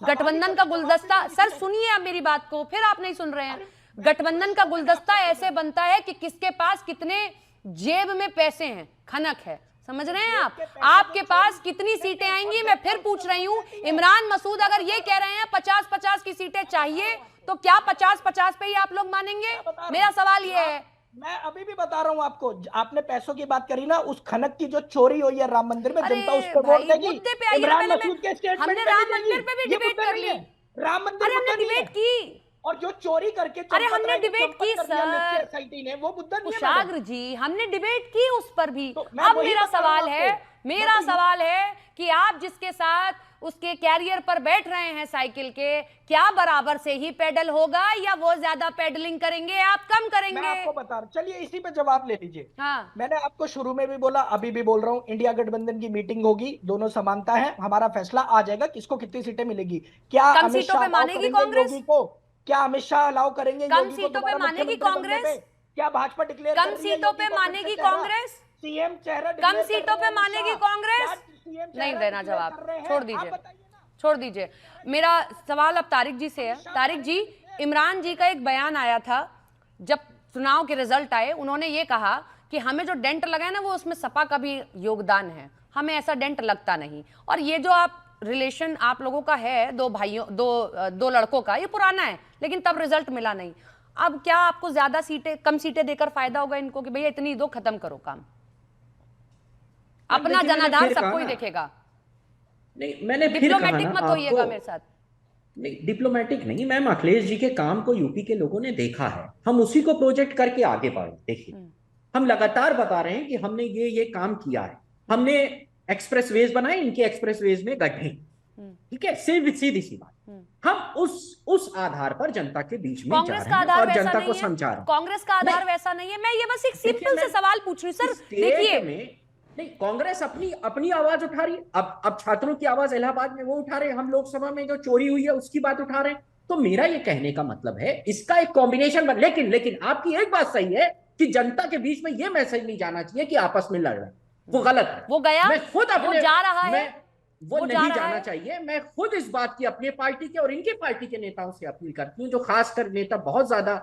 गठबंधन का गुलदस्ता, सर सुनिए आप मेरी बात को, फिर आप नहीं सुन रहे हैं। गठबंधन का गुलदस्ता ऐसे बनता है कि किसके पास कितने जेब में पैसे हैं, खनक है, समझ रहे हैं आप? आपके पास कितनी सीटें आएंगी, मैं फिर पूछ रही हूँ। इमरान मसूद अगर ये कह रहे हैं 50-50 की सीटें चाहिए, तो क्या 50-50 पे ही आप लोग मानेंगे? मेरा सवाल ये है। मैं अभी भी बता रहा हूं आपको, आपने पैसों की बात करी ना, उस खनक की जो चोरी हुई है राम मंदिर में, जनता उस पर वोट देगी। मुद्दे पे आइए, इमरान पहले मसूद के स्टेटमेंट हमने पे राम भी मंदिर पे भी ये डिबेट मुद्दा कर नहीं ली। है। राम मंदिर अरे हमने मुद्दा नहीं डिबेट है। की, और जो चोरी करके अरे हमने डिबेट की सर, एसआईटी ने, वो मुद्दा नहीं है। कुशाग्र जी हमने डिबेट की उस पर भी। तो मैं अब वही मेरा बता रहा हूं सवाल है, आपको। मेरा सवाल है कि आप जिसके साथ उसके कैरियर पर बैठ रहे हैं साइकिल के, क्या बराबर से ही पेडल होगा या वो ज्यादा पेडलिंग करेंगे, आप कम करेंगे? मैं आपको बता रहा हूं, चलिए इसी पे जवाब ले लीजिए। हाँ। मैंने आपको शुरू में भी बोला, अभी भी बोल रहा हूं, इंडिया गठबंधन की मीटिंग होगी, दोनों समानता है, हमारा फैसला आ जाएगा किसको कितनी सीटें मिलेगी। क्या कम अमित सीटों शाह पे मानेगी अलाउ करेंगे कांग्रेस? योगी को? क्या अमित शाह अलाउ करेंगे कम योगी को सीटों पे दोबारा मानेगी मुख्यमंत्री बनने कांग्रेस? पे? क्या भाजपा डिक्लेयर कम सीटों पे मानेगी कांग्रेस? सीएम चेहरा कम सीटों पे मानेगी कांग्रेस? नहीं देना जवाब, छोड़ दीजिए। छोड़ दीजिए। मेरा सवाल अब तारिक जी से है। तारिक जी, इमरान जी का एक बयान आया था जब चुनाव के रिजल्ट आए, उन्होंने ये कहा कि हमें जो डेंट लगा है ना वो उसमें सपा का भी योगदान है, हमें ऐसा डेंट लगता नहीं। और ये जो आप रिलेशन आप लोगों का है दो भाइयों दो लड़कों का, ये पुराना है, लेकिन तब रिजल्ट मिला नहीं। अब क्या आपको ज्यादा सीटें, कम सीटें देकर फायदा होगा इनको कि भैया इतनी दो, खत्म करो काम, अपना देखिए, मैंने जनाधार फिर सबको कहा ही ना, देखेगा। नहीं मैंने फिर कहा डिप्लोमेटिक ना मत होइएगा आपको, मेरे साथ। नहीं डिप्लोमेटिक नहीं मैम, अखिलेश जी के काम को यूपी के लोगों ने देखा है, हम उसी को प्रोजेक्ट करके आगे बढ़े। देखिए हम लगातार बता रहे हैं कि हमने ये काम किया है, हमने एक्सप्रेसवेज बनाए, इनके एक्सप्रेसवेज में गड्ढे, ठीक है, सिर्फ सीधी सी बात। हम उस आधार पर जनता के बीच में जा कांग्रेस रहे का हैं आधार और वैसा जनता नहीं को है। समझा रहे हैं। कांग्रेस का आधार नहीं। वैसा नहीं है। मैं ये बस एक देखिए, सिंपल से मैं सवाल पूछ रही हूँ सर। स्टेट देखिए में नहीं, कांग्रेस अपनी आवाज उठा रही है। अब छात्रों की आवाज इलाहाबाद में वो उठा रहे हैं, हम लोकसभा में जो चोरी हुई है उसकी बात उठा रहे हैं। तो मेरा ये कहने का मतलब है इसका एक कॉम्बिनेशन बन, लेकिन आपकी एक बात सही है कि जनता के बीच में ये मैसेज नहीं जाना चाहिए कि आपस में लड़ रहे हैं, वो गलत है। वो गया, मैं खुद वो जा रहा है, वो जा नहीं रहा जाना है। चाहिए। मैं खुद इस बात की अपने पार्टी के और इनके पार्टी के नेताओं से अपील करती हूँ, जो खासकर नेता बहुत ज्यादा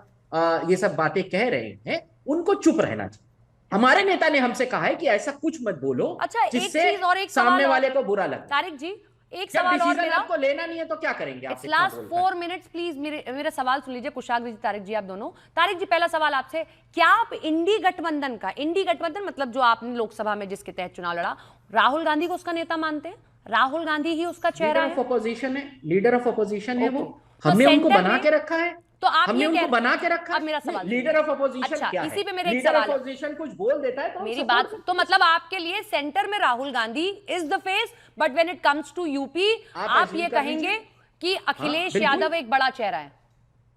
ये सब बातें कह रहे हैं, उनको चुप रहना चाहिए। हमारे नेता ने हमसे कहा है कि ऐसा कुछ मत बोलो अच्छा, एक जिससे चीज और एक सामने सवाल वाले को बुरा लगे। तारिक जी, एक जब सवाल और डिसीजन मेरा, आपको लेना नहीं है तो क्या करेंगे आप? It's last 4 minutes please. मेरा सवाल सुन लीजिए, कुशाग्र जी, तारिक जी, आप दोनों। तारिक जी, पहला सवाल आपसे, क्या आप इंडी गठबंधन मतलब जो आपने लोकसभा में जिसके तहत चुनाव लड़ा, राहुल गांधी को उसका नेता मानते हैं? राहुल गांधी ही उसका चेहरा लीडर ऑफ है? अपोजिशन है, लीडर ऑफ अपोजिशन है वो। तो हमने उनको सेंटर बना में- के रखा है, तो आप हमने ये उनको कह- बना के रखा है। अब मेरा सवाल लीडर ऑफ अपोजिशन अच्छा, क्या इसी है? पे मेरा एक लीडर सवाल ऑफ है। अपोजिशन कुछ बोल देता है तो हम मेरी support बात करते हैं। तो मतलब आपके लिए सेंटर में Rahul Gandhi is the face, but when it comes to UP आप assume ये कर कहेंगे लीजिए। कि अखिलेश बिल्कुल। यादव एक बड़ा चेहरा है।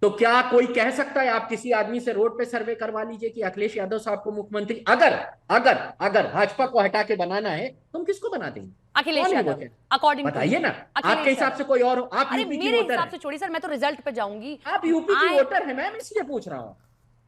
तो क्या कोई कह सकता है, आप किसी आदमी से रोड पे सर्वे करवा लीजिए कि अखिलेश यादव साहब को मुख्यमंत्री अगर भाजपा को हटा के बनाना है तो हम किसको बना देंगे? अखिलेश कौन है यादव वो क्या? अकॉर्डिंग बताइए ना, आपके हिसाब से कोई और हो? आप अरे यूपी की मेरे वोटर हिसाब हैं, से छोड़िए सर, मैं तो रिजल्ट पे जाऊंगी। आप यूपी की I- वोटर हैं, मैं इसलिए पूछ रहा हूँ।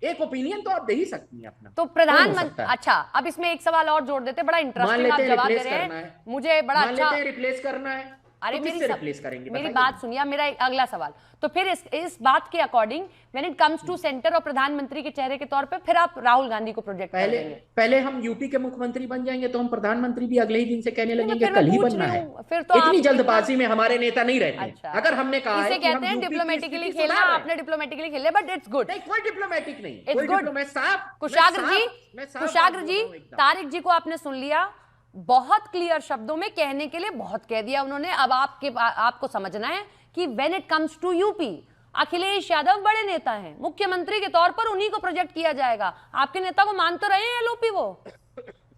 एक ओपिनियन तो आप दे ही सकती हैं अपना। तो कौन हो प्रधानमंत्री, सकता है? अच्छा अब इसमें एक सवाल और जोड़ देते, बड़ा मान इंटरेस्टिंग लेते आप हैं जवाब दे रिप्लेस रहे करना हैं, है, मुझे बड़ा मान अच्छा। लेते हैं रिप्लेस करना है, अरे तो मेरी किससे रिप्लेस करेंगे? मेरी बताइए बात ना। सुनिए, मेरा अगला सवाल। तो फिर इस बात के according when it comes to centre और प्रधानमंत्री के चेहरे के तौर पे फिर आप राहुल गांधी को प्रोजेक्ट कर देंगे? पहले हम यूपी के मुख्यमंत्री बन जाएंगे तो हम प्रधानमंत्री भी अगले ही दिन से कहने नहीं, लगेंगे फिर मैं कल ही पूछ बनना रही है। हूँ, फिर तो इतनी आप जल्दबाजी में हमारे नेता नहीं रहते हैं। अच्छा, अगर हमने कहा इसे है कि हम कहते हैं यूपी की डिप्लोमेटिकली स्थिति खेलना, सुधार रहे हैं। आपने डिप्लोमेटिकली खेले, बट इट्स गुड। नहीं, कोई डिप्लोमेटिक नहीं, It's कोई good. डिप्लोमेट साहब। कुशाग्र जी, मैं साफ कुशाग्र बात जी, बोल रहा हूं एकदम। तारिक जी को आपने सुन लिया, बहुत क्लियर शब्दों में कहने के लिए बहुत कह दिया उन्होंने। अब आपको समझना है कि when it comes to UP, Akhilesh Yadav बड़े नेता हैं, मुख्यमंत्री के तौर पर उन्हीं को प्रोजेक्ट किया जाएगा। आपके नेता को मान तो रहे हैं एलओपी वो?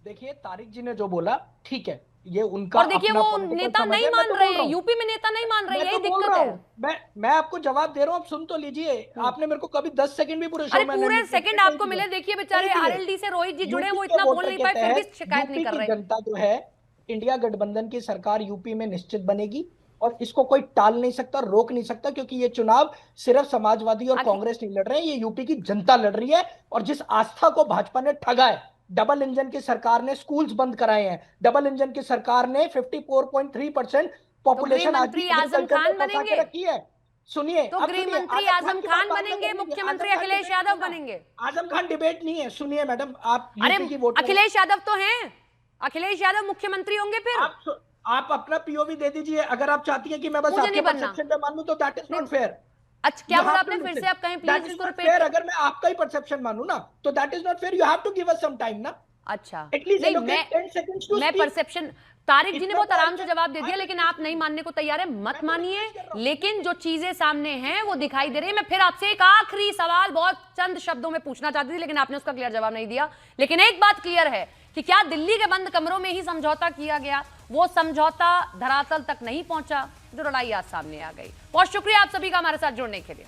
देखिए, तारिक जी ने जो बोला ठीक है, ये उनका और देखिए अपना वो political नेता समझ नहीं है, मैं मान तो रहे बोल रहा हैं, हूं। यूपी में नेता नहीं मान रहे हैं, मैं यही तो बोल दिक्कत रहा है। हूं। मैं आपको जवाब दे रहा हूं, आप सुन तो लीजिए। आपने मेरे को कभी 10 सेकंड भी पूरे शो अरे में पूरे नहीं सेकंड दिए। आपको मिले, देखिए बेचारे नहीं दिए। आरएलडी से रोहित जी जुड़े, यूपी वो के इतना बोल वोटर नहीं के पाए, फिर भी तहत शिकायत नहीं यूपी कर की रहे। जनता जो है, इंडिया गठबंधन की सरकार यूपी में निश्चित बनेगी और इसको कोई टाल नहीं सकता, रोक नहीं सकता, क्योंकि ये चुनाव सिर्फ समाजवादी और कांग्रेस नहीं लड़ रहे हैं, ये यूपी की जनता लड़ रही है। और जिस आस्था को भाजपा ने ठगा है, डबल इंजन की सरकार ने स्कूल्स बंद कराए हैं, डबल इंजन की सरकार ने 54.3% पॉपुलेशन आज भी गृह मंत्री आजम agriculture खान में फंसा के बनेंगे? रखी है। सुनिए, तो अब गृह सुनिए, मंत्री आजम आजम की खान बात बाद में बनेंगे, करेंगे। मुख्यमंत्री आजम खान अखिलेश डिबेट यादव नहीं है ना। बनेंगे? आजम खान डिबेट नहीं है। सुनिए मैडम, आप अरे यूपी की वोटर हैं। अखिलेश यादव तो हैं, अखिलेश यादव मुख्यमंत्री होंगे फिर? आप अपना पीओवी दे दीजिए। अगर आप चाहती हैं कि मैं बस मुझे आपके नहीं बनना। परसेप्शन पे मानूं तो दैट इज नॉट फेयर। अच्छा, क्या बोला आपने? फिर से आप कहें प्लीज इसको फेयर। रिपीट। अगर मैं आपका ही परसेप्शन मानूं ना तो that is not fair. You have to give us some time ना। अच्छा, एटलीस्ट नहीं, 10 सेकंड्स टू मैं स्पीक। परसेप्शन, तारिक जी ने इतना बहुत तो आराम से अच्छा- जवाब दे दिया, लेकिन आप नहीं मानने को तैयार है। मत मानिए, लेकिन जो चीजें सामने हैं वो दिखाई दे रही है। मैं फिर आपसे एक आखिरी सवाल बहुत चंद शब्दों में पूछना चाहती थी, लेकिन आपने उसका क्लियर जवाब नहीं दिया। लेकिन एक बात क्लियर है कि क्या दिल्ली के बंद कमरों में ही समझौता किया गया? वो समझौता धरातल तक नहीं पहुंचा, जो लड़ाई आज सामने आ गई। बहुत शुक्रिया आप सभी का हमारे साथ जुड़ने के लिए।